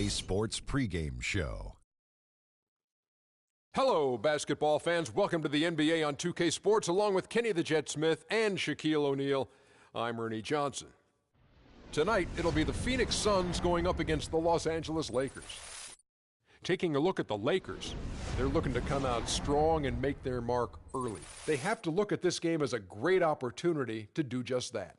2K Sports pregame show. Hello, basketball fans. Welcome to the NBA on 2K Sports, along with Kenny the Jet Smith and Shaquille O'Neal. I'm Ernie Johnson. Tonight, it'll be the Phoenix Suns going up against the Los Angeles Lakers. Taking a look at the Lakers, they're looking to come out strong and make their mark early. They have to look at this game as a great opportunity to do just that.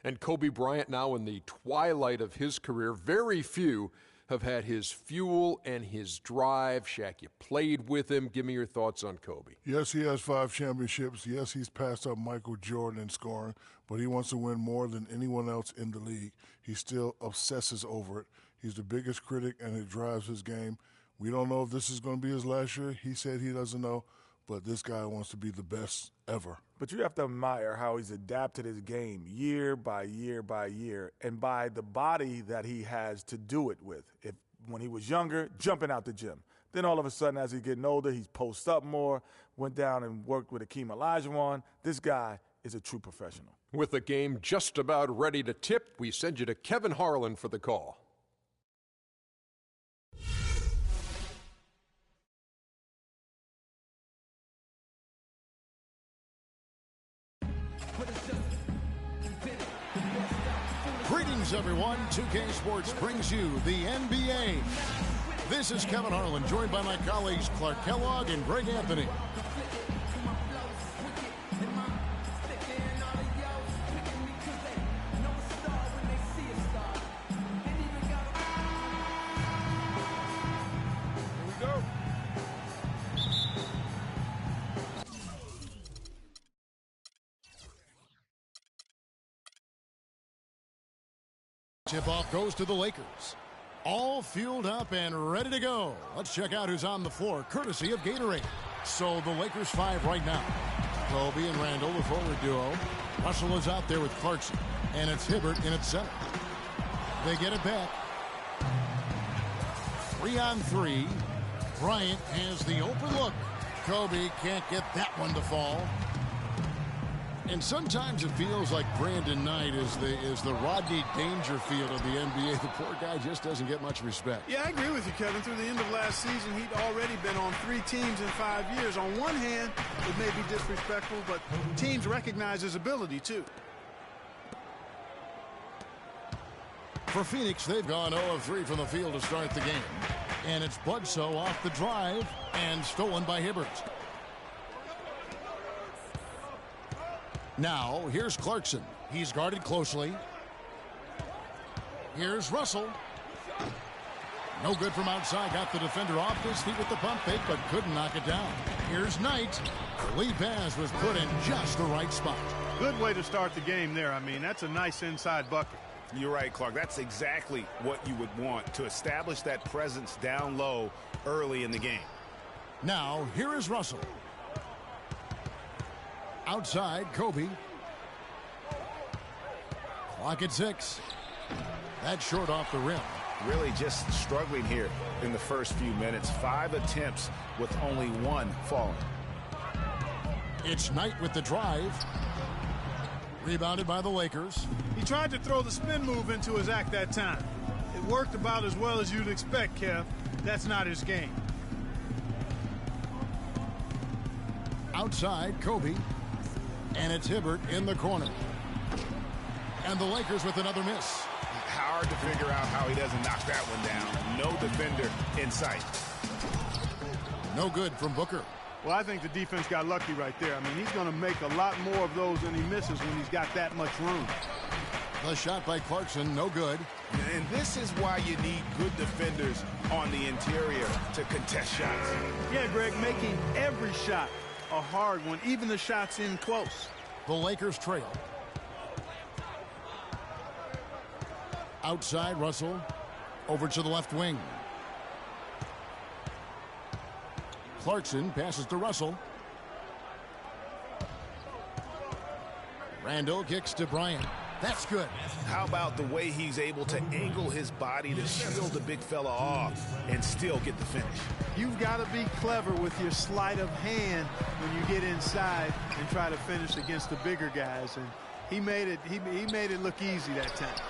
And Kobe Bryant, now in the twilight of his career, very few have had his fuel and his drive. Shaq, you played with him. Give me your thoughts on Kobe. Yes, he has 5 championships. Yes, he's passed up Michael Jordan in scoring, but he wants to win more than anyone else in the league. He still obsesses over it. He's the biggest critic, and it drives his game. We don't know if this is going to be his last year. He said he doesn't know, but this guy wants to be the best ever. But you have to admire how he's adapted his game year by year by year, and by the body that he has to do it with. When he was younger, jumping out the gym. Then all of a sudden, as he's getting older, he's posts up more, went down and worked with Akeem Olajuwon. This guy is a true professional. With the game just about ready to tip, we send you to Kevin Harlan for the call. Greetings, everyone. 2K Sports brings you the NBA. This is Kevin Harlan, joined by my colleagues Clark Kellogg and Greg Anthony. Tip-off goes to the Lakers. All fueled up and ready to go. Let's check out who's on the floor, courtesy of Gatorade. So the Lakers 5 right now. Kobe and Randall, the forward duo. Russell is out there with Clarkson. And it's Hibbert in at center. They get it back. 3-on-3. Bryant has the open look. Kobe can't get that one to fall. And sometimes it feels like Brandon Knight is the Rodney Dangerfield of the NBA. The poor guy just doesn't get much respect. Yeah, I agree with you, Kevin. Through the end of last season, he'd already been on 3 teams in 5 years. On one hand, it may be disrespectful, but teams recognize his ability, too. For Phoenix, they've gone 0 of 3 from the field to start the game. And it's Bledsoe off the drive and stolen by Hibbert. Now, here's Clarkson. He's guarded closely. Here's Russell. No good from outside. Got the defender off his feet with the pump fake, but couldn't knock it down. Here's Knight. The lead pass was put in just the right spot. Good way to start the game there. I mean, that's a nice inside bucket. You're right, Clark. That's exactly what you would want, to establish that presence down low early in the game. Now, here is Russell. Outside, Kobe. Clock at 6. That's short off the rim. Really just struggling here in the first few minutes. 5 attempts with only 1 falling. It's Knight with the drive. Rebounded by the Lakers. He tried to throw the spin move into his act that time. It worked about as well as you'd expect, Kev. That's not his game. Outside, Kobe. And it's Hibbert in the corner. And the Lakers with another miss. Hard to figure out how he doesn't knock that one down. No defender in sight. No good from Booker. Well, I think the defense got lucky right there. I mean, he's going to make a lot more of those than he misses when he's got that much room. The shot by Clarkson, no good. And this is why you need good defenders on the interior to contest shots. Yeah, Greg, making every shot a hard one, even the shots in close. The Lakers trail. Outside, Russell. Over to the left wing. Clarkson passes to Russell. Randall kicks to Bryant. That's good. How about the way he's able to angle his body to shield the big fella off and still get the finish? You've got to be clever with your sleight of hand when you get inside and try to finish against the bigger guys. And he made it look easy that time.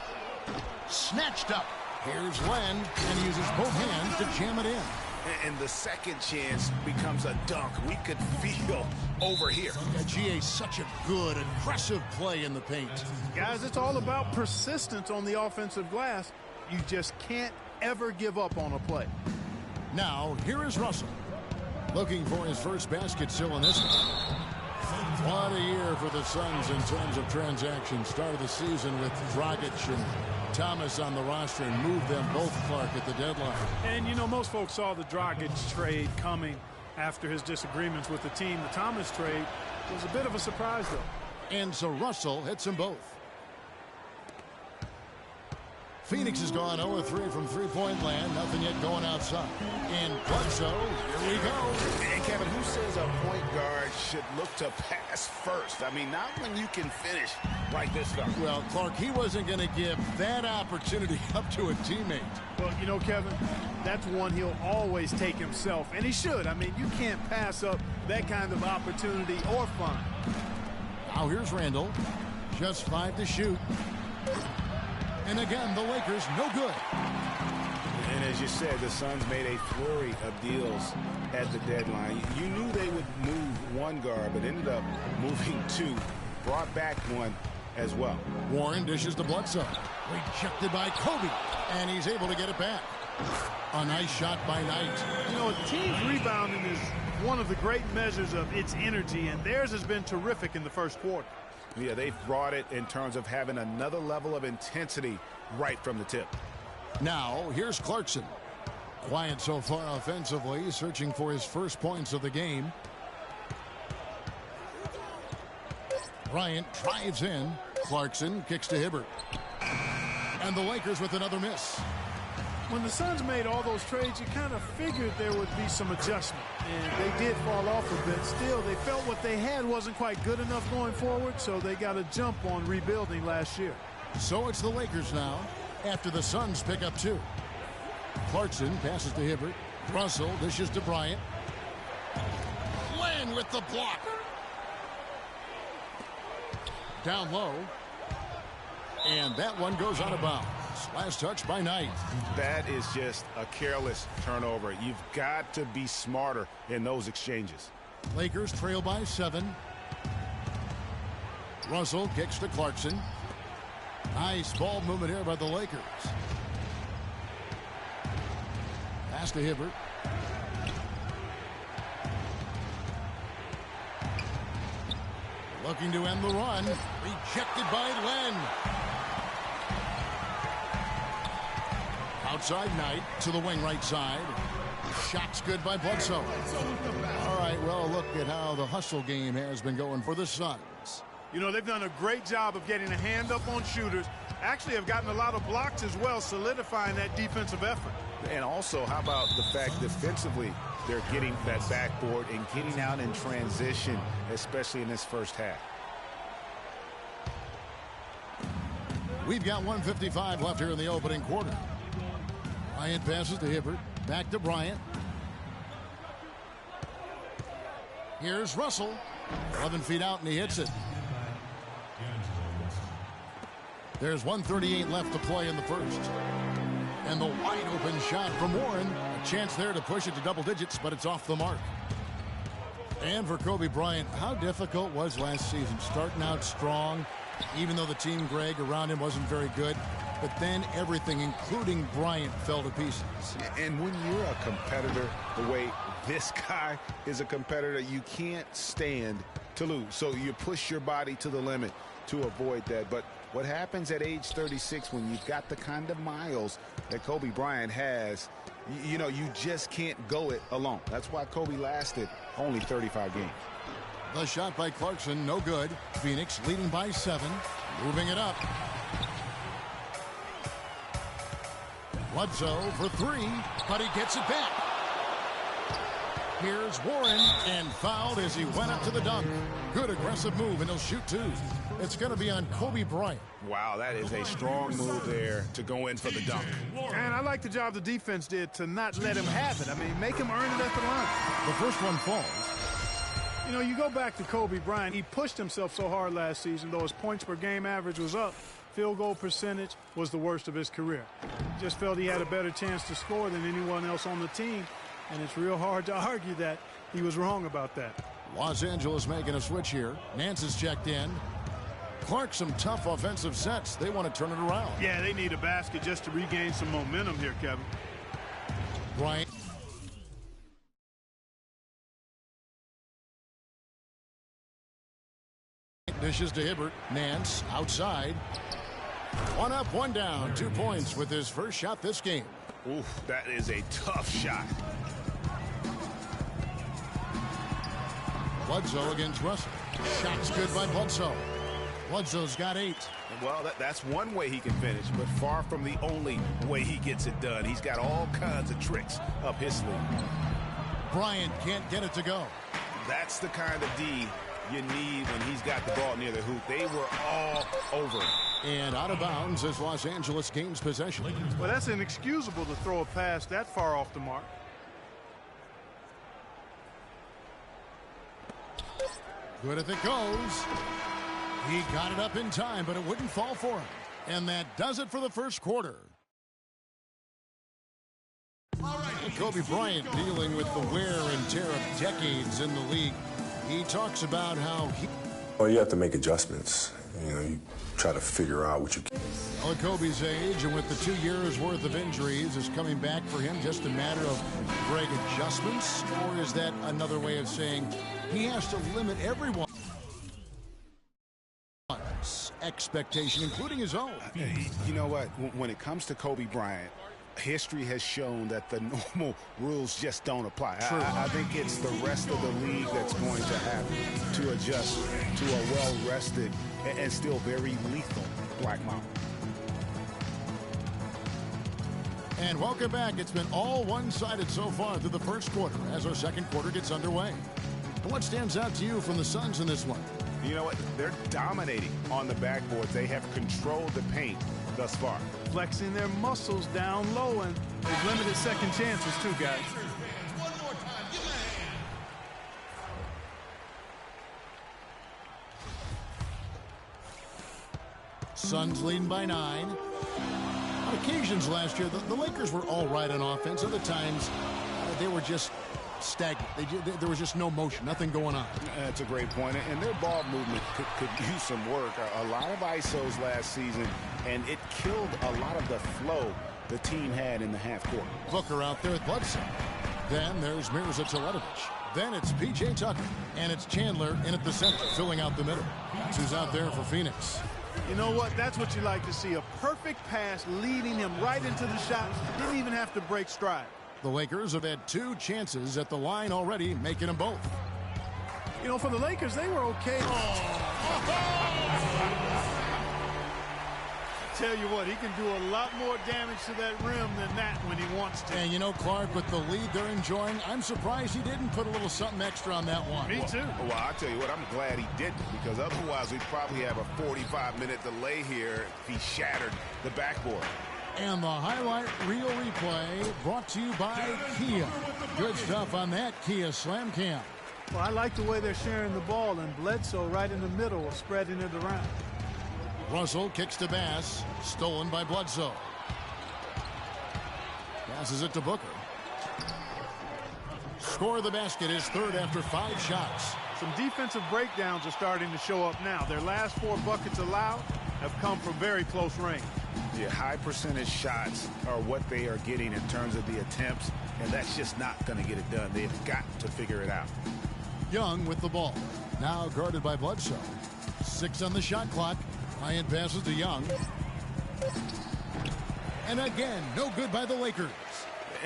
Snatched up. Here's Len, and he uses both hands to jam it in. And the second chance becomes a dunk. We could feel over here. Yeah, GA, such a good, aggressive play in the paint. Guys, it's all about persistence on the offensive glass. You just can't ever give up on a play. Now, here is Russell. Looking for his first basket still in this one. What a year for the Suns in terms of transactions. Start of the season with Dragic and Thomas on the roster and moved them both, Clark, at the deadline. And, you know, most folks saw the Dragic trade coming after his disagreements with the team. The Thomas trade was a bit of a surprise, though. And so Russell hits them both. Phoenix has gone 0-3 from three-point land. Nothing yet going outside. And Bledsoe, here we go. And Kevin, who says a point guard should look to pass first? I mean, not when you can finish like this guy. Well, Clark, he wasn't going to give that opportunity up to a teammate. Well, you know, Kevin, that's one he'll always take himself, and he should. I mean, you can't pass up that kind of opportunity or fun. Now here's Randall. Just 5 to shoot. And again, the Lakers no good. And as you said, the Suns made a flurry of deals at the deadline. You knew they would move one guard, but ended up moving two. Brought back one as well. Warren dishes to Bledsoe. Rejected by Kobe. And he's able to get it back. A nice shot by Knight. You know, a team's rebounding is one of the great measures of its energy, and theirs has been terrific in the first quarter. Yeah, they've brought it in terms of having another level of intensity right from the tip. Now, here's Clarkson. Quiet so far offensively, searching for his first points of the game. Bryant drives in. Clarkson kicks to Hibbert. And the Lakers with another miss. When the Suns made all those trades, you kind of figured there would be some adjustment. And they did fall off a bit. Still, they felt what they had wasn't quite good enough going forward, so they got a jump on rebuilding last year. So it's the Lakers now, after the Suns pick up 2. Clarkson passes to Hibbert. Russell dishes to Bryant. Len with the block. Down low. And that one goes out of bounds. Last touch by Knight. That is just a careless turnover. You've got to be smarter in those exchanges. Lakers trail by 7. Russell kicks to Clarkson. Nice ball movement here by the Lakers. Pass to Hibbert. Looking to end the run. Rejected by Len. Outside Knight to the wing right side. Shot's good by Bledsoe. All right, well, look at how the hustle game has been going for the Suns. You know, they've done a great job of getting a hand up on shooters. Actually have gotten a lot of blocks as well, solidifying that defensive effort. And also, how about the fact defensively they're getting that backboard and getting out in transition, especially in this first half. We've got 1:55 left here in the opening quarter. Bryant passes to Hibbert. Back to Bryant. Here's Russell. 11 feet out, and he hits it. There's 1:38 left to play in the first. And the wide open shot from Warren. A chance there to push it to double digits, but it's off the mark. And for Kobe Bryant, how difficult was last season? Starting out strong, even though the team, Greg, around him wasn't very good. But then everything, including Bryant, fell to pieces. And when you're a competitor, the way this guy is a competitor, you can't stand to lose. So you push your body to the limit to avoid that. But what happens at age 36 when you've got the kind of miles that Kobe Bryant has, you know, you just can't go it alone. That's why Kobe lasted only 35 games. The shot by Clarkson, no good. Phoenix leading by 7, moving it up. Bledsoe for 3, but he gets it back. Here's Warren, and fouled as he went up to the dunk. Good aggressive move, and he'll shoot 2. It's going to be on Kobe Bryant. Wow, that is a strong move there to go in for the dunk. And I like the job the defense did to not let him have it. I mean, make him earn it at the line. The first one falls. You know, you go back to Kobe Bryant. He pushed himself so hard last season, though his points per game average was up. field goal percentage was the worst of his career. Just felt he had a better chance to score than anyone else on the team, and it's real hard to argue that he was wrong about that. Los Angeles making a switch here. Nance is checked in. Clark, some tough offensive sets. They want to turn it around. Yeah, they need a basket just to regain some momentum here, Kevin. Bryant. Dishes to Hibbert. Nance outside. One up, one down. 2 points with his first shot this game. Oof, that is a tough shot. Bledsoe against Russell. Shot's good by Bledsoe. Bledsoe's got 8. Well, that's one way he can finish, but far from the only way he gets it done. He's got all kinds of tricks up his sleeve. Bryant can't get it to go. That's the kind of D you need when he's got the ball near the hoop. They were all over it. And out of bounds as Los Angeles gains possession. Well, that's inexcusable to throw a pass that far off the mark. Good if it goes. He got it up in time, but it wouldn't fall for him. And that does it for the first quarter. Kobe Bryant dealing with the wear and tear of decades in the league. He talks about how he... Well, you have to make adjustments. You know, you try to figure out what you can. Well, at Kobe's age, and with the 2 years worth of injuries, is coming back for him just a matter of, Greg, adjustments? Or is that another way of saying he has to limit everyone's expectation, including his own? You know what? When it comes to Kobe Bryant, history has shown that the normal rules just don't apply. I think it's the rest of the league that's going to have to adjust to a well-rested and still very lethal Black Mamba. And welcome back. It's been all one-sided so far through the first quarter as our second quarter gets underway. And what stands out to you from the Suns in this one? You know what? They're dominating on the backboards. They have controlled the paint thus far. Flexing their muscles down low, and they've limited second chances too, guys. Suns leading by 9. On occasions last year, the Lakers were all right on offense. Other times, they were just stagnant. There was just no motion, nothing going on. That's a great point. And their ball movement could use some work. A lot of ISOs last season, and it killed a lot of the flow the team had in the half court. Booker out there with Bledsoe. Then there's Mirza Teletovic. Then it's P.J. Tucker. And it's Chandler in at the center, filling out the middle. That's who's out there for Phoenix. You know what? That's what you like to see. A perfect pass leading him right into the shot. Didn't even have to break stride. The Lakers have had 2 chances at the line already, making them both. You know, for the Lakers, they were okay. Tell you what, he can do a lot more damage to that rim than that when he wants to. And you know, Clark, with the lead they're enjoying, I'm surprised he didn't put a little something extra on that one. Me too. Well, I'll tell you what, I'm glad he didn't, because otherwise we'd probably have a 45-minute delay here if he shattered the backboard. And the highlight reel replay brought to you by Kia. Good stuff on that Kia Slam Cam. Well, I like the way they're sharing the ball, and Bledsoe right in the middle, spreading it around. Russell kicks to Bass, stolen by Bledsoe. Passes it to Booker. Score the basket is third after 5 shots. Some defensive breakdowns are starting to show up now. Their last 4 buckets allowed have come from very close range. Yeah, high percentage shots are what they are getting in terms of the attempts, and that's just not going to get it done. They've got to figure it out. Young with the ball. Now guarded by Bledsoe. 6 on the shot clock. Bryant passes to Young. And again, no good by the Lakers.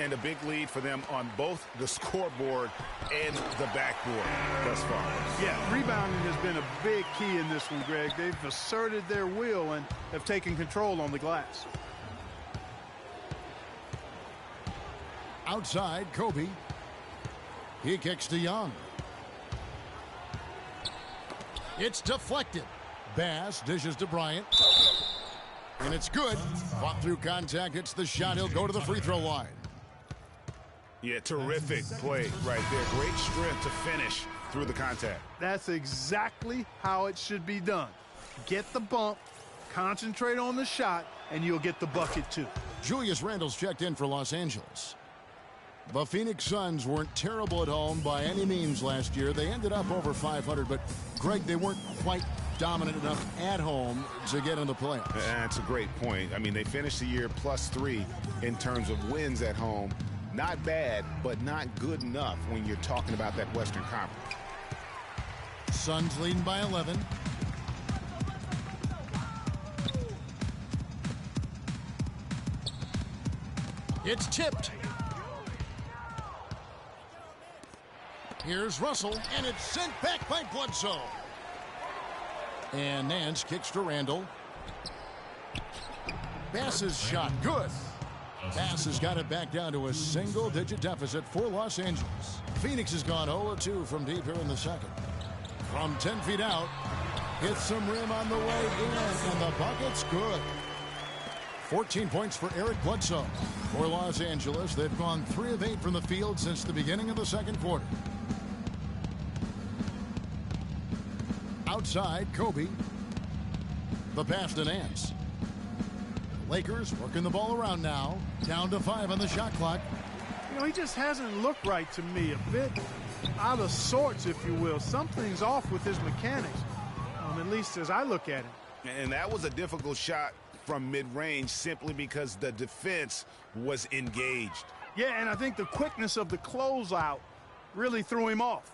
And a big lead for them on both the scoreboard and the backboard thus far. Yeah, rebounding has been a big key in this one, Greg. They've asserted their will and have taken control on the glass. Outside, Kobe. He kicks to Young. It's deflected. Bass dishes to Bryant. And it's good. Fought through contact. It's the shot. He'll go to the free throw line. Yeah, terrific play right there. Great strength to finish through the contact. That's exactly how it should be done. Get the bump, Concentrate on the shot, and you'll get the bucket, too. Julius Randle's checked in for Los Angeles. The Phoenix Suns weren't terrible at home by any means last year. They ended up over 500, but, Greg, they weren't quite dominant enough at home to get in the playoffs. That's a great point. I mean, they finished the year +3 in terms of wins at home. Not bad, but not good enough when you're talking about that Western Conference. Suns leading by 11. It's tipped. Here's Russell, and it's sent back by Bledsoe. And Nance kicks to Randle. Bass's shot, good. Bass has got it back down to a single-digit deficit for Los Angeles. Phoenix has gone 0-2 from deep here in the second. From 10 feet out, hits some rim on the way in, and the bucket's good. 14 points for Eric Bledsoe. For Los Angeles, they've gone 3 of 8 from the field since the beginning of the second quarter. Outside, Kobe. The pass to Nance. Lakers working the ball around now. Down to 5 on the shot clock. You know, he just hasn't looked right to me. A bit out of sorts, if you will. Something's off with his mechanics, at least as I look at him. And that was a difficult shot from mid-range simply because the defense was engaged. Yeah, and I think the quickness of the closeout really threw him off.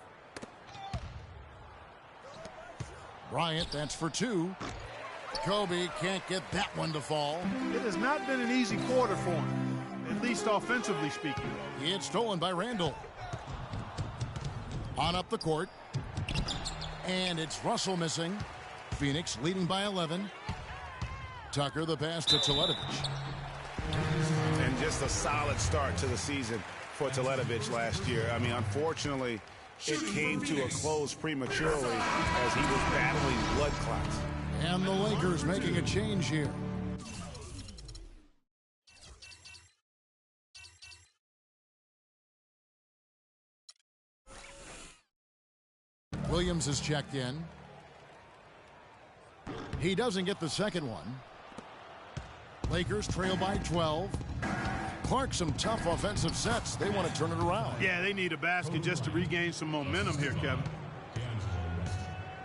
Bryant, that's for 2. Kobe can't get that one to fall. It has not been an easy quarter for him, at least offensively speaking. It's stolen by Randle. On up the court. And it's Russell missing. Phoenix leading by 11. Tucker the pass to Teletovic. And just a solid start to the season for Teletovic last year. I mean, unfortunately, it came to a close prematurely as he was battling blood clots. And the Lakers making a change here. Williams is checked in. He doesn't get the second one. Lakers trail by 12. Clark, some tough offensive sets. They want to turn it around. Yeah, they need a basket just to regain some momentum here, Kevin.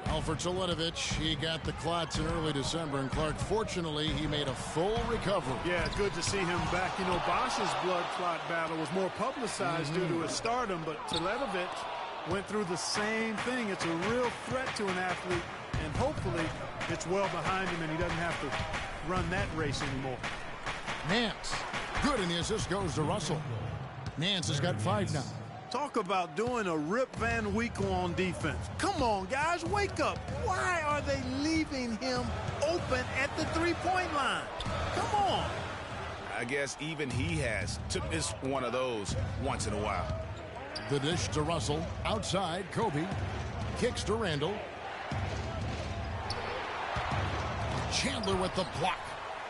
Well, for Teletovic, he got the clots in early December, and Clark, fortunately, he made a full recovery. Yeah, good to see him back. You know, Bosch's blood clot battle was more publicized due to his stardom, but Teletovic went through the same thing. It's a real threat to an athlete, and hopefully it's well behind him and he doesn't have to run that race anymore. Nance, good, and the assist goes to Russell. Nance has got 5 now. Talk about doing a Rip Van Winkle on defense. Come on, guys, wake up. Why are they leaving him open at the three-point line? Come on. I guess even he has to miss one of those once in a while. The dish to Russell. Outside, Kobe. Kicks to Randle. Chandler with the block.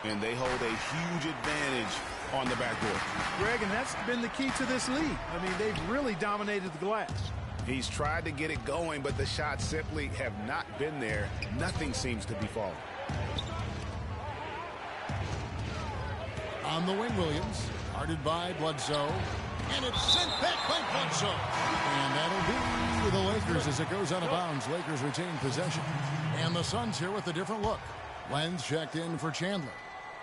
And they hold a huge advantage on the backboard. Greg, and that's been the key to this league. I mean, they've really dominated the glass. He's tried to get it going, but the shots simply have not been there. Nothing seems to be falling. On the wing, Williams. Guarded by Bledsoe. And it's sent back by Bledsoe. And that'll be the Lakers as it goes out of bounds. Lakers retain possession. And the Suns here with a different look. Lenz checked in for Chandler.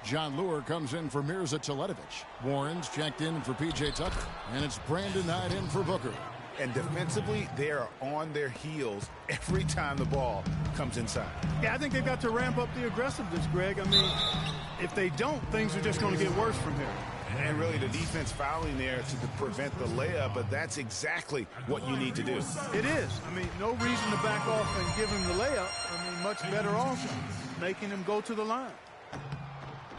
John Lure comes in for Mirza Teletovic. Warren's checked in for P.J. Tucker. And it's Brandon Knight in for Booker. And defensively, they are on their heels every time the ball comes inside. Yeah, I think they've got to ramp up the aggressiveness, Greg. I mean, if they don't, things are just going to get worse from here. And really, the defense fouling there to prevent the layup, but that's exactly what you need to do. It is. I mean, no reason to back off and give him the layup. I mean, much better off making him go to the line.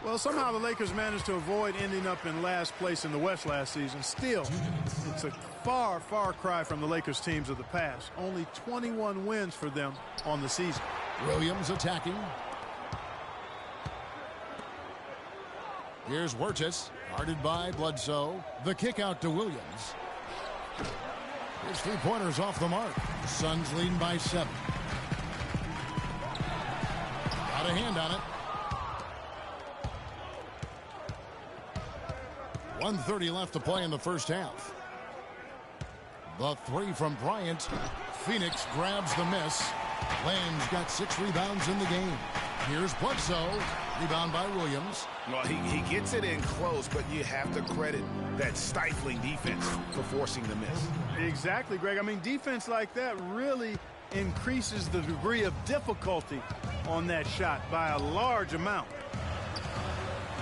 Well, somehow the Lakers managed to avoid ending up in last place in the West last season. Still, it's a far, far cry from the Lakers teams of the past. Only 21 wins for them on the season. Williams attacking. Here's Wirtz, guarded by Bledsoe. The kick out to Williams. His three-pointers off the mark. Suns leading by 7. Got a hand on it. 1:30 left to play in the first half. The three from Bryant. Phoenix grabs the miss. Lane's got 6 rebounds in the game. Here's Bledsoe. Rebound by Williams. Well, he gets it in close, but you have to credit that stifling defense for forcing the miss. Exactly, Greg. I mean, defense like that really increases the degree of difficulty on that shot by a large amount.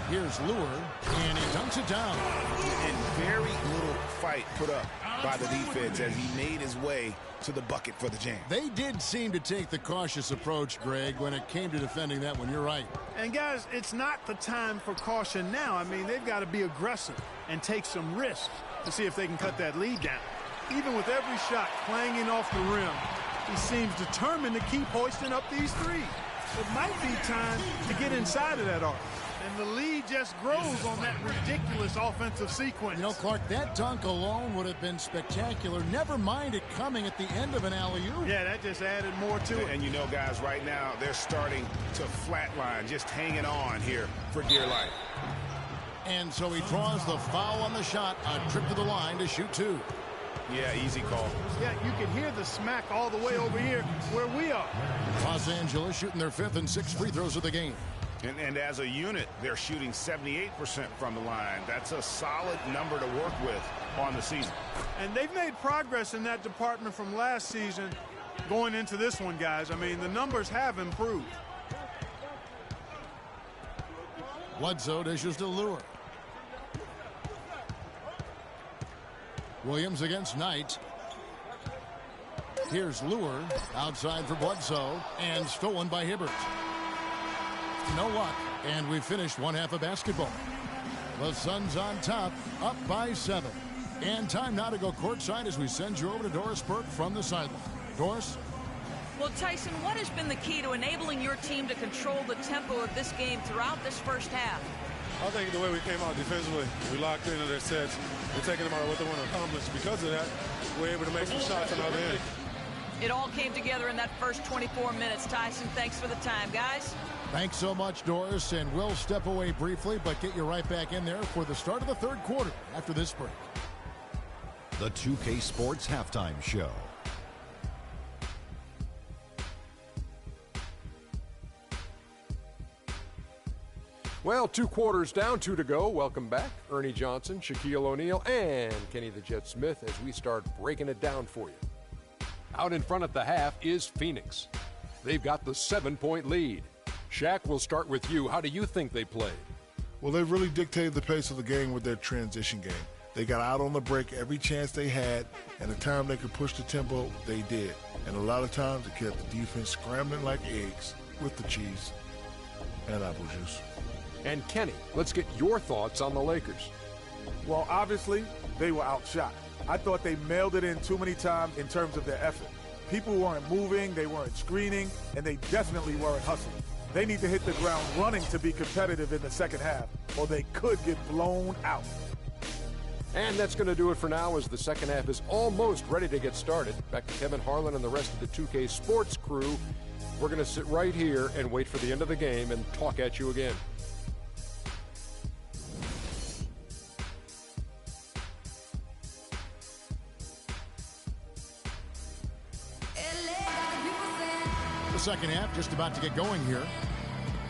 Here's Lure, and he dunks it down. And very little fight put up by the defense as he made his way to the bucket for the jam. They did seem to take the cautious approach, Greg, when it came to defending that one. You're right. And, guys, it's not the time for caution now. I mean, they've got to be aggressive and take some risks to see if they can cut that lead down. Even with every shot clanging off the rim, he seems determined to keep hoisting up these threes. It might be time to get inside of that arc. And the lead just grows on that ridiculous offensive sequence. You know, Clark, that dunk alone would have been spectacular. Never mind it coming at the end of an alley-oop. Yeah, that just added more to it. And you know, guys, right now they're starting to flatline, just hanging on here for dear life. And so he draws the foul on the shot, a trip to the line to shoot 2. Yeah, easy call. Yeah, you can hear the smack all the way over here where we are. Los Angeles shooting their 5th and 6th free throws of the game. And as a unit, they're shooting 78% from the line. That's a solid number to work with on the season. And they've made progress in that department from last season going into this one, guys. I mean, the numbers have improved. Bledsoe dishes to Lure. Williams against Knight. Here's Lure outside for Bledsoe and stolen by Hibbert. No luck, and we finished one half of basketball. The Suns on top, up by 7. And time now to go courtside as we send you over to Doris Burke from the sideline. Doris? Well, Tyson, what has been the key to enabling your team to control the tempo of this game throughout this first half? I think the way we came out defensively, we locked into their sets. We're taking them out what they want to accomplish. Because of that, we're able to make some shots on the other end. It all came together in that first 24 minutes. Tyson, thanks for the time, guys. Thanks so much, Doris, and we'll step away briefly, but get you right back in there for the start of the third quarter after this break. The 2K Sports Halftime Show. Well, 2 quarters down, 2 to go. Welcome back. Ernie Johnson, Shaquille O'Neal, and Kenny the Jet Smith as we start breaking it down for you. Out in front at the half is Phoenix. They've got the 7-point lead. Shaq, we'll start with you. How do you think they played? Well, they really dictated the pace of the game with their transition game. They got out on the break every chance they had, and the time they could push the tempo, they did. And a lot of times it kept the defense scrambling like eggs with the cheese and apple juice. And Kenny, let's get your thoughts on the Lakers. Well, obviously, they were outshot. I thought they mailed it in too many times in terms of their effort. People weren't moving, they weren't screening, and they definitely weren't hustling. They need to hit the ground running to be competitive in the second half, or they could get blown out. And that's going to do it for now as the second half is almost ready to get started. Back to Kevin Harlan and the rest of the 2K Sports crew. We're going to sit right here and wait for the end of the game and talk at you again. The second half just about to get going here.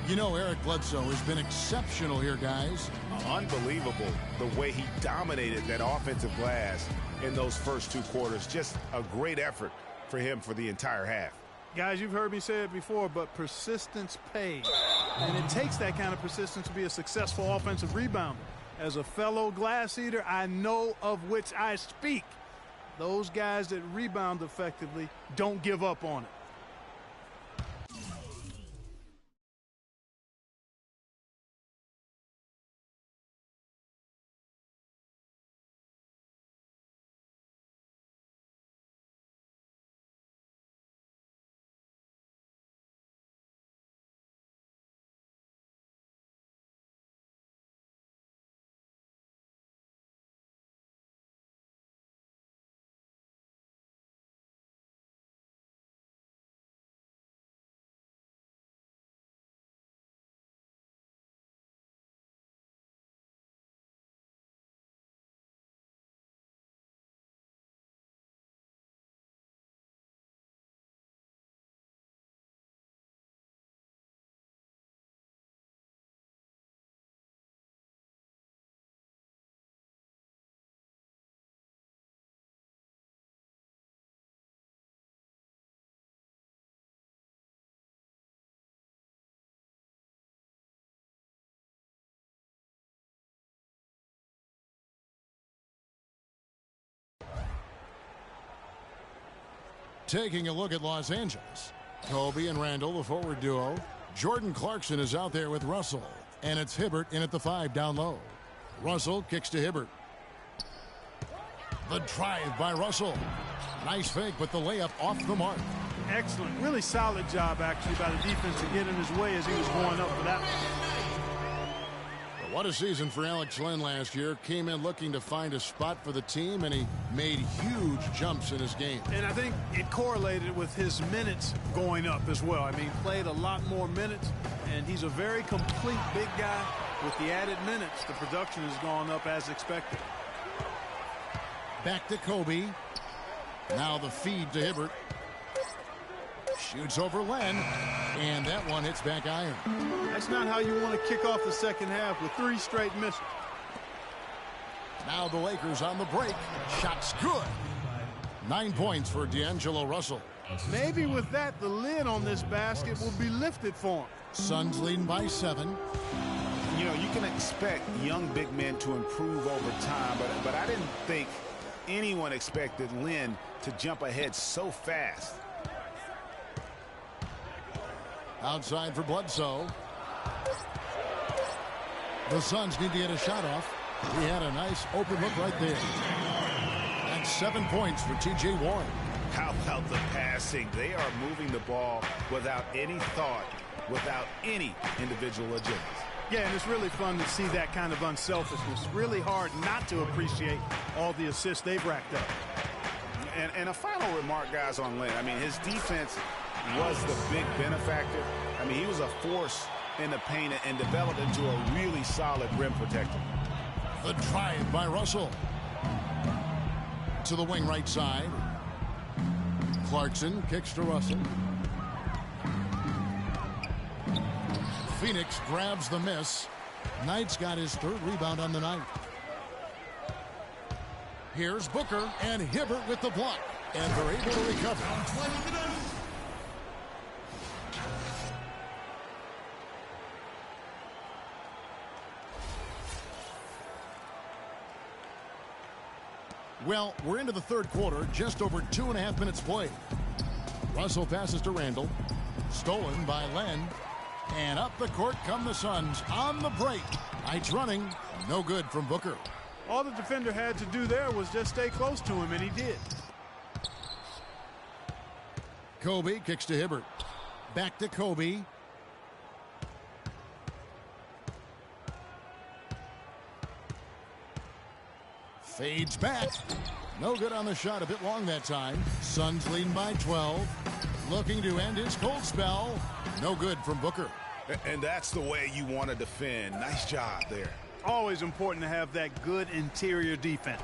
You know, Eric Bledsoe has been exceptional here, guys. Unbelievable the way he dominated that offensive glass in those first 2 quarters. Just a great effort for him for the entire half. Guys, you've heard me say it before, but persistence pays. And it takes that kind of persistence to be a successful offensive rebounder. As a fellow glass eater, I know of which I speak. Those guys that rebound effectively don't give up on it. Taking a look at Los Angeles. Kobe and Randall, the forward duo. Jordan Clarkson is out there with Russell. And it's Hibbert in at the 5 down low. Russell kicks to Hibbert. The drive by Russell. Nice fake, but the layup off the mark. Excellent. Really solid job, actually, by the defense to get in his way as he was going up for that one. What a season for Alex Len last year. Came in looking to find a spot for the team, and he made huge jumps in his game. And I think it correlated with his minutes going up as well. I mean, played a lot more minutes, and he's a very complete big guy. With the added minutes, the production has gone up as expected. Back to Kobe. Now the feed to Hibbert. Shoots over Len, and that one hits back iron. That's not how you want to kick off the second half with 3 straight misses. Now the Lakers on the break. Shot's good. 9 points for D'Angelo Russell. Maybe with that, the lid on this basket will be lifted for him. Suns leading by 7. You know, you can expect young big men to improve over time, but I didn't think anyone expected Len to jump ahead so fast. Outside for Bledsoe. The Suns need to get a shot off. He had a nice open look right there. That's 7 points for T.J. Warren. How about the passing? They are moving the ball without any thought, without any individual agendas. Yeah, and it's really fun to see that kind of unselfishness. Really hard not to appreciate all the assists they've racked up. And a final remark, guys, on Len. I mean, his defense was the big benefactor. I mean, he was a force in the paint and developed into a really solid rim protector. The drive by Russell. To the wing right side. Clarkson kicks to Russell. Phoenix grabs the miss. Knight's got his 3rd rebound on the night. Here's Booker and Hibbert with the block. And they're able to recover. Well, we're into the 3rd quarter, just over 2.5 minutes played. Russell passes to Randall. Stolen by Len. And up the court come the Suns on the break. Knight's running. No good from Booker. All the defender had to do there was just stay close to him, and he did. Kobe kicks to Hibbert. Back to Kobe. Fades back. No good on the shot. A bit long that time. Suns leading by 12. Looking to end his cold spell. No good from Booker. And that's the way you want to defend. Nice job there. Always important to have that good interior defense.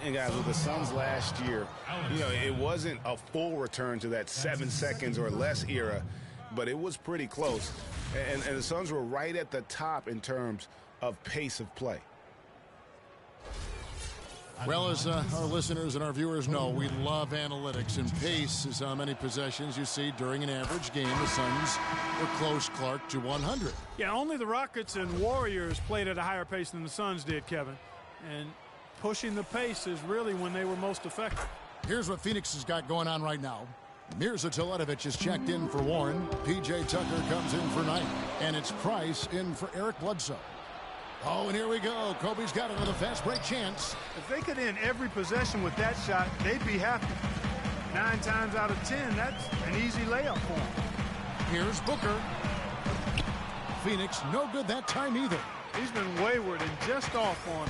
And guys, with the Suns last year, you know, it wasn't a full return to that 7 seconds or less era, but it was pretty close. And the Suns were right at the top in terms of pace of play. Well, as our listeners and our viewers know, we love analytics, and pace is how many possessions you see during an average game. The Suns were close, Clark, to 100. Yeah, only the Rockets and Warriors played at a higher pace than the Suns did, Kevin. And pushing the pace is really when they were most effective. Here's what Phoenix has got going on right now. Mirza Teletovic is checked in for Warren. P.J. Tucker comes in for Knight. And it's Price in for Eric Bledsoe. Oh, and here we go. Kobe's got another fast break chance. If they could end every possession with that shot, they'd be happy. 9 times out of 10, that's an easy layup for them. Here's Booker. Phoenix, no good that time either. He's been wayward and just off on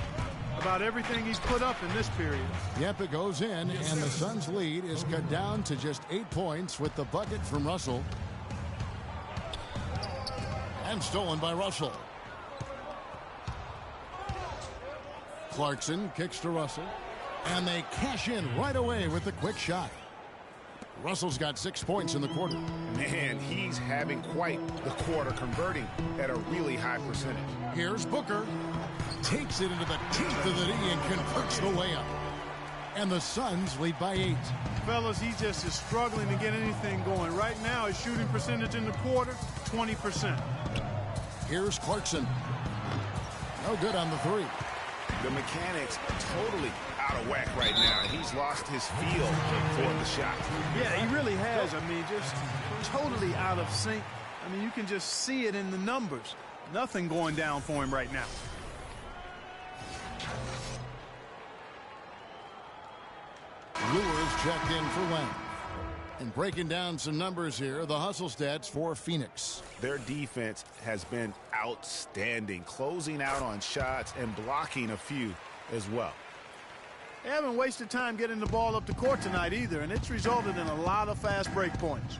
about everything he's put up in this period. Yep, it goes in, and the Suns' lead is cut down to just 8 points with the bucket from Russell. And stolen by Russell. Clarkson kicks to Russell. And they cash in right away with the quick shot. Russell's got 6 points in the quarter. Man, he's having quite the quarter, converting at a really high percentage. Here's Booker. Takes it into the teeth of the knee and converts the layup. And the Suns lead by 8. Fellas, he just is struggling to get anything going. Right now, his shooting percentage in the quarter, 20%. Here's Clarkson. No good on the 3. The mechanics are totally out of whack right now. He's lost his feel for the shot. Yeah, he really has. I mean, just totally out of sync. I mean, you can just see it in the numbers. Nothing going down for him right now. Lures checked in for Len. And breaking down some numbers here, the hustle stats for Phoenix. Their defense has been outstanding, closing out on shots and blocking a few as well. They haven't wasted time getting the ball up the court tonight either, and it's resulted in a lot of fast break points.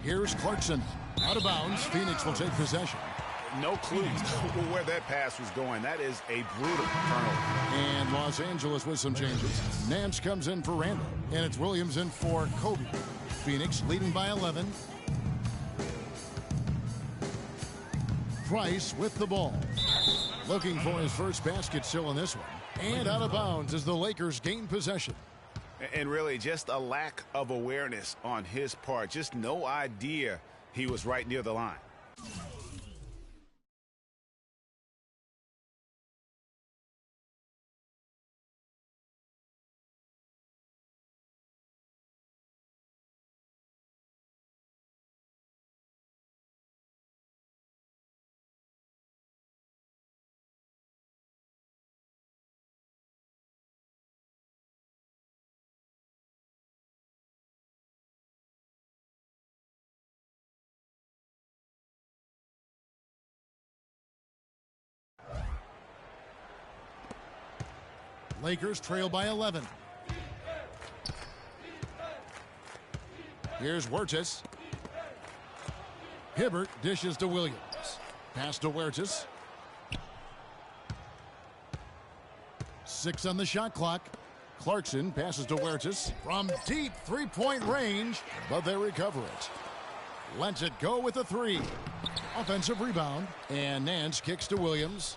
Here's Clarkson. Out of bounds, Phoenix will take possession. No clue where that pass was going. That is a brutal turnover. And Los Angeles with some changes. Nance comes in for Randall, and it's Williams in for Kobe. Phoenix leading by 11. Price with the ball. Looking for his first basket still in this one. And out of bounds as the Lakers gain possession. And really just a lack of awareness on his part. Just no idea he was right near the line. Lakers trail by 11. Here's Huertas. Hibbert dishes to Williams. Pass to Huertas. 6 on the shot clock. Clarkson passes to Huertas from deep three-point range, but they recover it. Lets it go with a 3. Offensive rebound, and Nance kicks to Williams.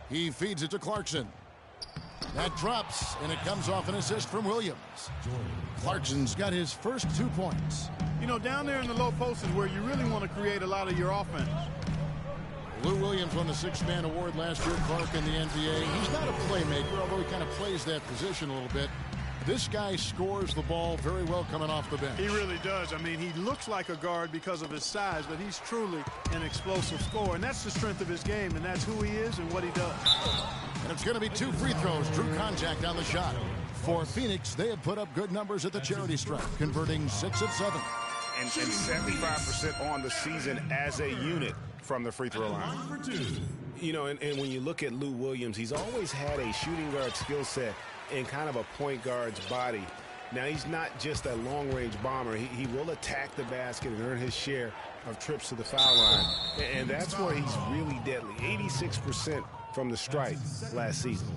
He feeds it to Clarkson. That drops, and it comes off an assist from Williams. Clarkson's got his first 2 points. You know, down there in the low post is where you really want to create a lot of your offense. Lou Williams won the Sixth-Man Award last year, Clark, in the NBA. He's not a playmaker, although he kind of plays that position a little bit. This guy scores the ball very well coming off the bench. He really does. I mean, he looks like a guard because of his size, but he's truly an explosive scorer, and that's the strength of his game, and that's who he is and what he does. And it's going to be 2 free throws. Drew contact on the shot. For Phoenix, they have put up good numbers at the charity stripe, converting 6 of 7. And 75% on the season as a unit from the free throw line. You know, and when you look at Lou Williams, he's always had a shooting guard skill set and kind of a point guard's body. Now, he's not just a long-range bomber. He will attack the basket and earn his share of trips to the foul line. And that's where he's really deadly. 86% from the stripe last season.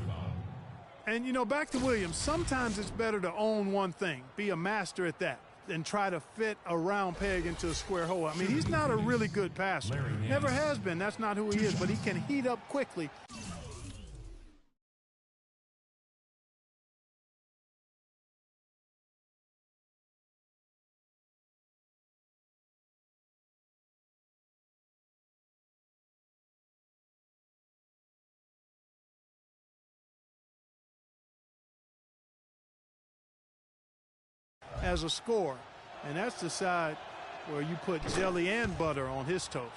And, you know, back to Williams, sometimes it's better to own one thing, be a master at that, than try to fit a round peg into a square hole. I mean, he's not a really good passer. Never has been. That's not who he is, but he can heat up quickly. As a scorer, and that's the side where you put jelly and butter on his toast.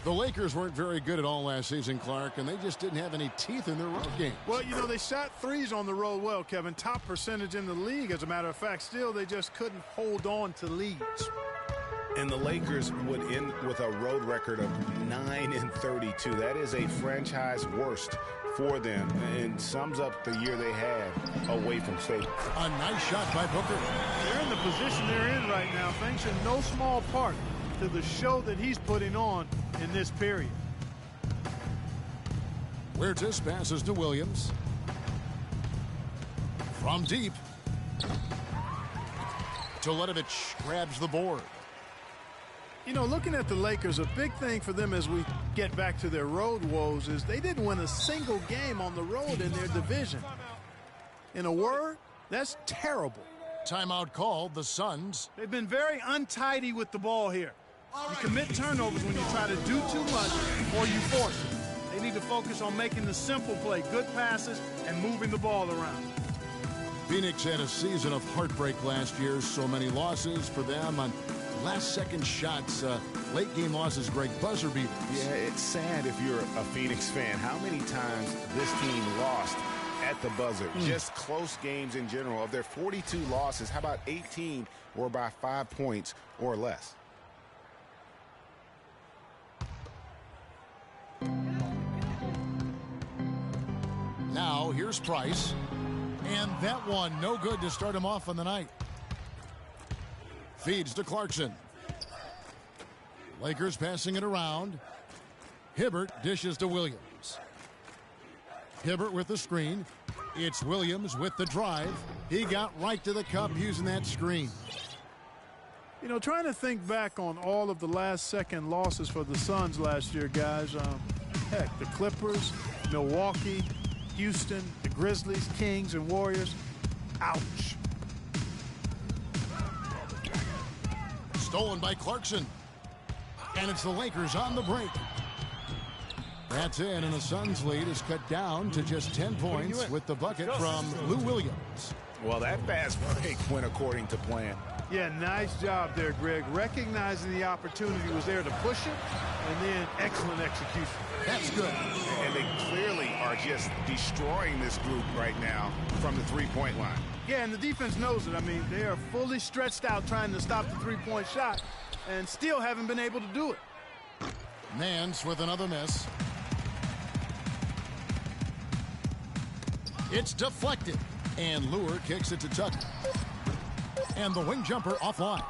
The Lakers weren't very good at all last season, Clark, and they just didn't have any teeth in their road games. Well, you know, they shot threes on the road well, Kevin. Top percentage in the league, as a matter of fact. Still, they just couldn't hold on to leads. And the Lakers would end with a road record of 9-32. That is a franchise worst for them and sums up the year they had away from state. A nice shot by Booker. They're in the position they're in right now, thanks in no small part to the show that he's putting on in this period. Huertas passes to Williams. From deep. Teletovic grabs the board. You know, looking at the Lakers, a big thing for them as we get back to their road woes is they didn't win a single game on the road in their division. In a word, that's terrible. Timeout called, the Suns. They've been very untidy with the ball here. You commit turnovers when you try to do too much or you force it. They need to focus on making the simple play, good passes, and moving the ball around. Phoenix had a season of heartbreak last year. So many losses for them on last-second shots. Late-game losses, Greg, buzzer beaters. Yeah, it's sad if you're a Phoenix fan. How many times this team lost at the buzzer? Just close games in general. Of their 42 losses, how about 18 were by 5 points or less? Now, here's Price. And that one, no good to start him off on the night. Feeds to Clarkson. Lakers passing it around. Hibbert dishes to Williams. Hibbert with the screen. It's Williams with the drive. He got right to the cup using that screen. You know, trying to think back on all of the last-second losses for the Suns last year, guys. Heck, the Clippers, Milwaukee, Houston, the Grizzlies, Kings, and Warriors. Ouch. Stolen by Clarkson. And it's the Lakers on the break. That's in, and the Suns' lead is cut down to just 10 points with the bucket from Lou Williams. Well, that fast break went according to plan. Yeah, nice job there, Greg. Recognizing the opportunity was there to push it, and then excellent execution. That's good. And they clearly are just destroying this group right now from the three-point line. Yeah, and the defense knows it. I mean, they are fully stretched out trying to stop the three-point shot and still haven't been able to do it. Nance with another miss. It's deflected, and Lure kicks it to Tucker. And the wing jumper offline.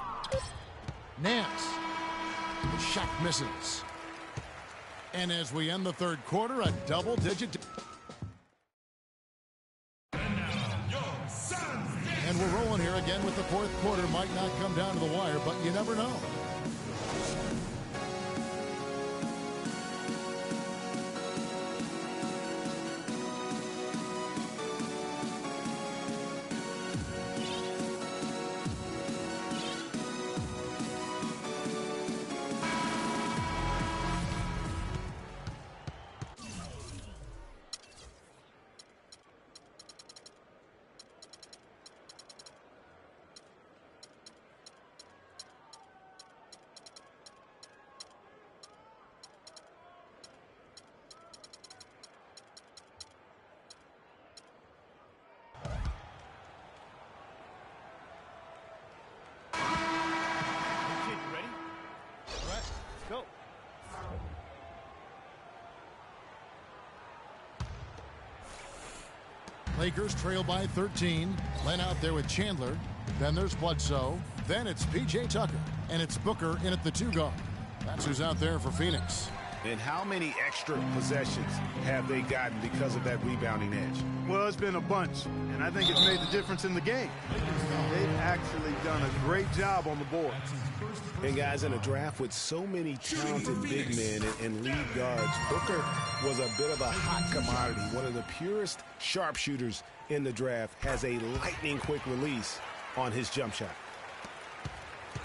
Nance. The shot misses. And as we end the third quarter, a double-digit. And we're rolling here again with the fourth quarter. Might not come down to the wire, but you never know. Lakers trail by 13. Len out there with Chandler. Then there's Bledsoe. Then it's P.J. Tucker. And it's Booker in at the 2 guard. That's who's out there for Phoenix. And how many extra possessions have they gotten because of that rebounding edge? Well, it's been a bunch, and I think it's made the difference in the game. They've actually done a great job on the board. And guys, in a draft with so many talented big men and lead guards, Booker was a bit of a hot commodity. One of the purest sharpshooters in the draft, has a lightning-quick release on his jump shot.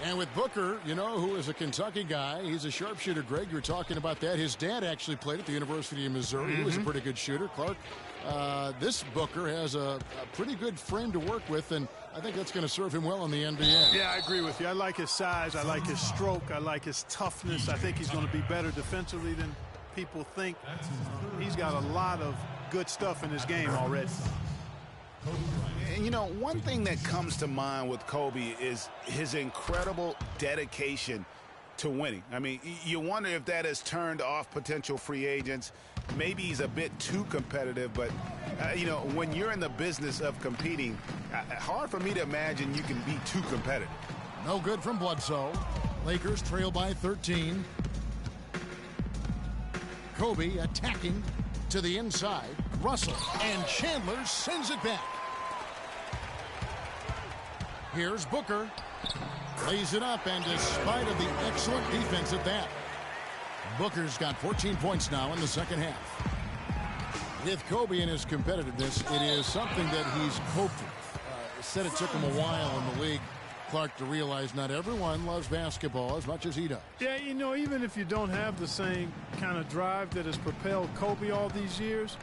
And with Booker, you know, who is a Kentucky guy, he's a sharpshooter. Greg, you were talking about that. His dad actually played at the University of Missouri. He was a pretty good shooter. Clark, this Booker has a pretty good frame to work with, and I think that's going to serve him well in the NBA. Yeah, I agree with you. I like his size. I like his stroke. I like his toughness. I think he's going to be better defensively than people think. He's got a lot of good stuff in his game already. And, you know, one thing that comes to mind with Kobe is his incredible dedication to winning. I mean, you wonder if that has turned off potential free agents. Maybe he's a bit too competitive, but, you know, when you're in the business of competing, hard for me to imagine you can be too competitive. No good from Bledsoe. Lakers trail by 13. Kobe attacking to the inside. Russell, and Chandler sends it back. Here's Booker. Lays it up, and despite of the excellent defense at that, Booker's got 14 points now in the second half. With Kobe and his competitiveness, it is something that he's coped with. Said it took him a while in the league. Clark to realize not everyone loves basketball as much as he does. Yeah, you know, even if you don't have the same kind of drive that has propelled Kobe all these years,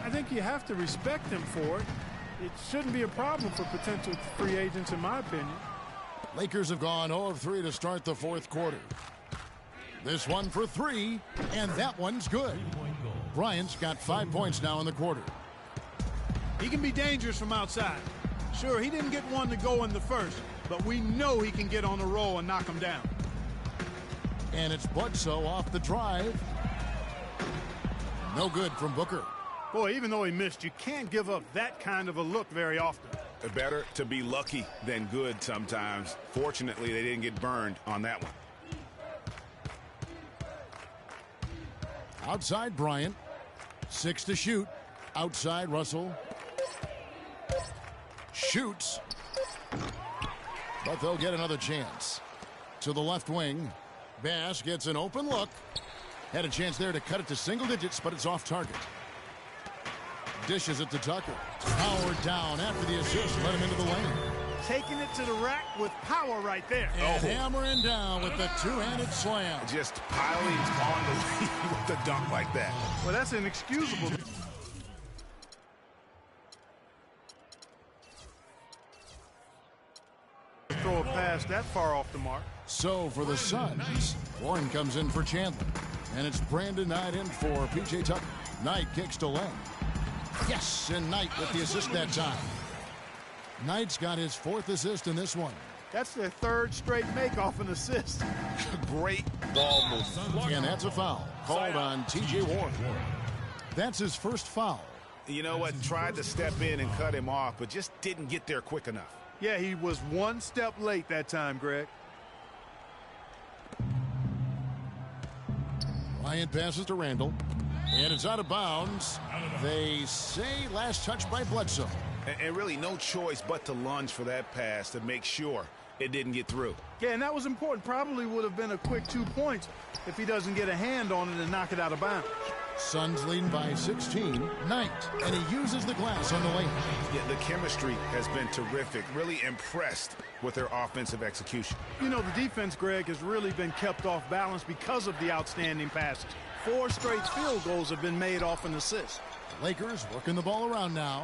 I think you have to respect him for it. It shouldn't be a problem for potential free agents, in my opinion. Lakers have gone 0 of 3 to start the fourth quarter. This one for 3, and that one's good. Bryant's got 5 points now in the quarter. He can be dangerous from outside. Sure, he didn't get one to go in the first, but we know he can get on a roll and knock him down. And it's Bledsoe off the drive. No good from Booker. Boy, even though he missed, you can't give up that kind of a look very often. Better to be lucky than good sometimes. Fortunately, they didn't get burned on that one. Outside Bryant. 6 to shoot. Outside Russell. Shoots. But they'll get another chance. To the left wing. Bass gets an open look. Had a chance there to cut it to single digits, but it's off target. Dishes it to Tucker. Powered down after the assist. Let him into the lane. Taking it to the rack with power right there. And hammering down with the two-handed slam. Just piling on the lead with the dunk like that. Well, that's inexcusable. Throw a pass that far off the mark. So for the Suns, Warren comes in for Chandler. And it's Brandon Knight in for P.J. Tucker. Knight kicks to Len. Yes, and Knight with the assist that time. Knight's got his 4th assist in this one. That's their 3rd straight make off an assist. Great ball movement. And that's a foul called on T.J. Warren. That's his first foul. You know what? Tried to step in and cut him off, but just didn't get there quick enough. Yeah, he was 1 step late that time, Greg. Bryant passes to Randall. And it's out of bounds. They say last touch by Bledsoe. And really no choice but to lunge for that pass to make sure it didn't get through. Yeah, and that was important. Probably would have been a quick 2 points if he doesn't get a hand on it and knock it out of bounds. Suns leading by 16. Knight, and he uses the glass on the lane. Yeah, the chemistry has been terrific. Really impressed with their offensive execution. You know, the defense, Greg, has really been kept off balance because of the outstanding passes. 4 straight field goals have been made off an assist. Lakers working the ball around now.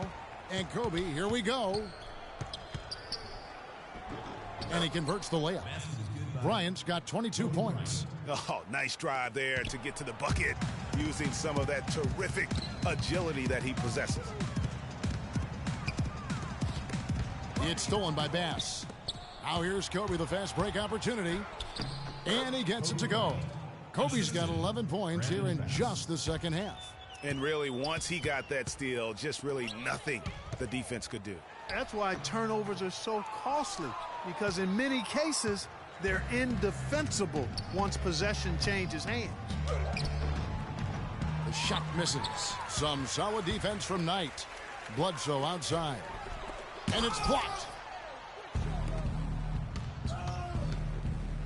And Kobe, here we go. And he converts the layup. Bryant's got 22 points. Oh, nice drive there to get to the bucket, using some of that terrific agility that he possesses. It's stolen by Bass. Now here's Kobe, the fast break opportunity. And he gets it to go. Kobe's got 11 points here in just the second half. And really, once he got that steal, just really nothing the defense could do. That's why turnovers are so costly, because in many cases, they're indefensible once possession changes hands. The shot misses. Some solid defense from Knight. Bledsoe outside. And it's blocked.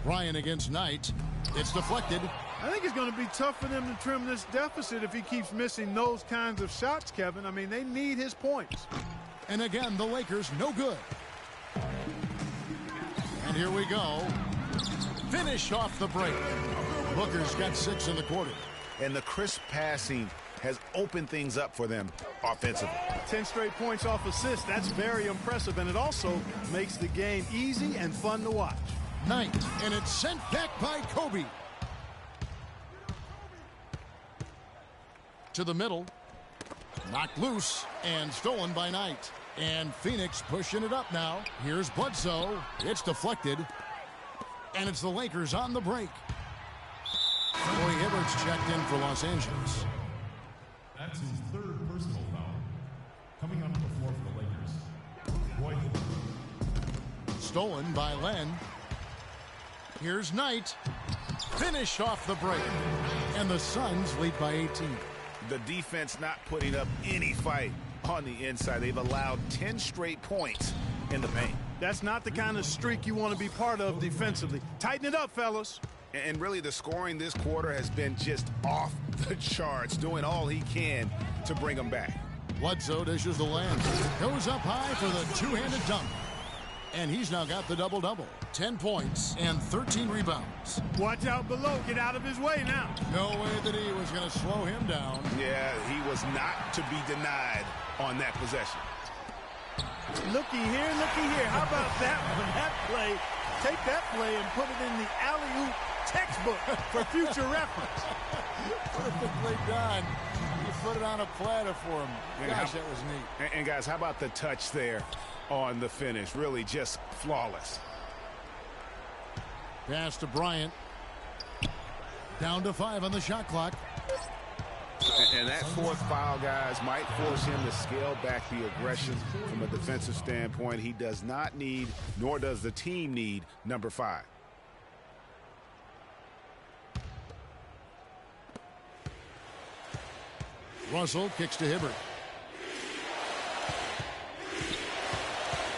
Bryant against Knight. It's deflected. I think it's going to be tough for them to trim this deficit if he keeps missing those kinds of shots, Kevin. I mean, they need his points. And again, the Lakers no good. And here we go. Finish off the break. Booker's got 6 in the quarter. And the crisp passing has opened things up for them offensively. 10 straight points off assists. That's very impressive, and it also makes the game easy and fun to watch. Knight, and it's sent back by Kobe. To the middle. Knocked loose and stolen by Knight. And Phoenix pushing it up now. Here's Bledsoe. It's deflected. And it's the Lakers on the break. Roy Hibbert's checked in for Los Angeles. That's his 3rd personal foul. Coming onto the floor for the Lakers, Roy Hibbert. Stolen by Len. Here's Knight. Finish off the break. And the Suns lead by 18. The defense not putting up any fight on the inside. They've allowed 10 straight points in the paint. That's not the kind of streak you want to be part of defensively. Tighten it up, fellas. And really, the scoring this quarter has been just off the charts, doing all he can to bring them back. Bledsoe dishes the land. Goes up high for the two-handed dunk. And he's now got the double-double. 10 points and 13 rebounds. Watch out below. Get out of his way now. No way that he was going to slow him down. Yeah, he was not to be denied on that possession. Looky here, looky here. How about that one? That play, take that play and put it in the alley-oop textbook for future reference. Perfectly done. You put it on a platter for him. Gosh, that was neat. And guys, how about the touch there on the finish? Really just flawless. Pass to Bryant. Down to 5 on the shot clock. And that fourth foul, guys, might force him to scale back the aggression from a defensive standpoint. He does not need, nor does the team need, number 5. Russell kicks to Hibbert.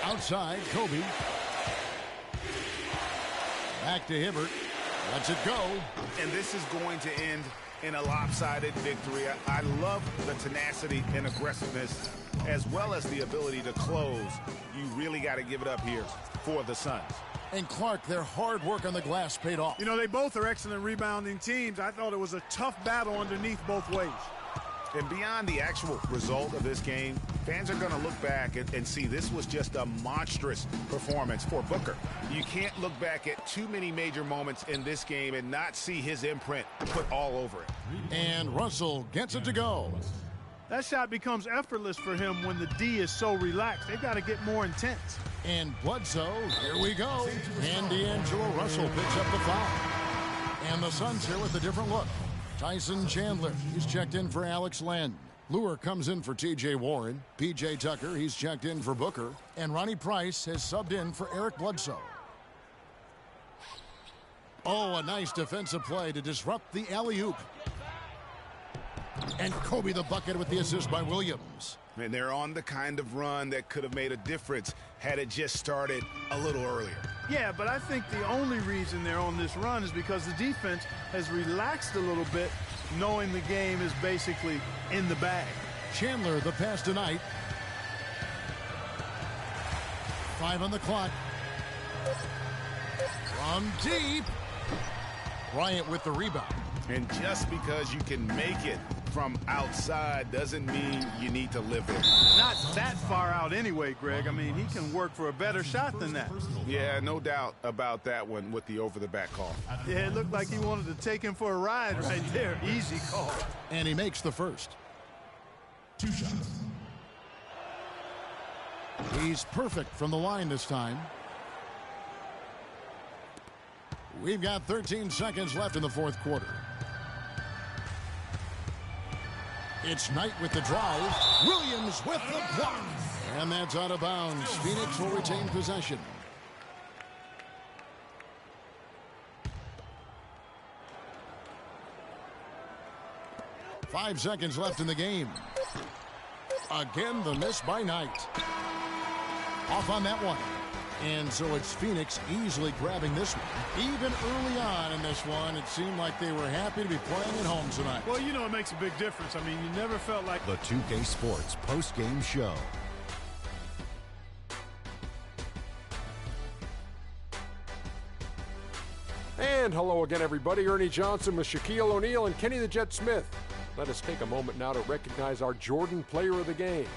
Outside, Kobe. Back to Hibbert. Lets it go. And this is going to end in a lopsided victory. I love the tenacity and aggressiveness as well as the ability to close. You really got to give it up here for the Suns. And Clark, their hard work on the glass paid off. You know, they both are excellent rebounding teams. I thought it was a tough battle underneath both ways. And beyond the actual result of this game, fans are going to look back and see this was just a monstrous performance for Booker. You can't look back at too many major moments in this game and not see his imprint put all over it. And Russell gets it to go. That shot becomes effortless for him when the D is so relaxed. They've got to get more intense. And Bledsoe, here we go. And D'Angelo Russell picks up the foul. And the Suns here with a different look. Tyson Chandler, he's checked in for Alex Len. Lure comes in for T.J. Warren. P.J. Tucker, he's checked in for Booker. And Ronnie Price has subbed in for Eric Bledsoe. Oh, a nice defensive play to disrupt the alley-oop. And Kobe the bucket with the assist by Williams. And they're on the kind of run that could have made a difference had it just started a little earlier. Yeah, but I think the only reason they're on this run is because the defense has relaxed a little bit, knowing the game is basically in the bag. Chandler, the pass tonight. 5 on the clock. From deep. Bryant with the rebound. And just because you can make it from outside doesn't mean you need to live it. Not that far out anyway, Greg. I mean, he can work for a better shot than that. Yeah, no doubt about that one with the over-the-back call. Yeah, it looked like he wanted to take him for a ride right there. Easy call. And he makes the first. 2 shots. He's perfect from the line this time. We've got 13 seconds left in the fourth quarter. It's Knight with the drive. Williams with the block. And that's out of bounds. Phoenix will retain possession. Five seconds left in the game. Again, the miss by Knight. Off on that one. And so it's Phoenix easily grabbing this one. Even early on in this one, it seemed like they were happy to be playing at home tonight. Well, you know, it makes a big difference. I mean, you never felt like... The 2K Sports post-game show. And hello again, everybody. Ernie Johnson with Shaquille O'Neal and Kenny the Jet Smith. Let us take a moment now to recognize our Jordan Player of the Game.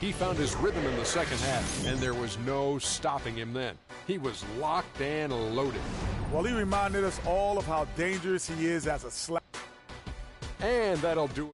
He found his rhythm in the second half, and there was no stopping him then. He was locked and loaded. Well, he reminded us all of how dangerous he is as a slap. And that'll do it.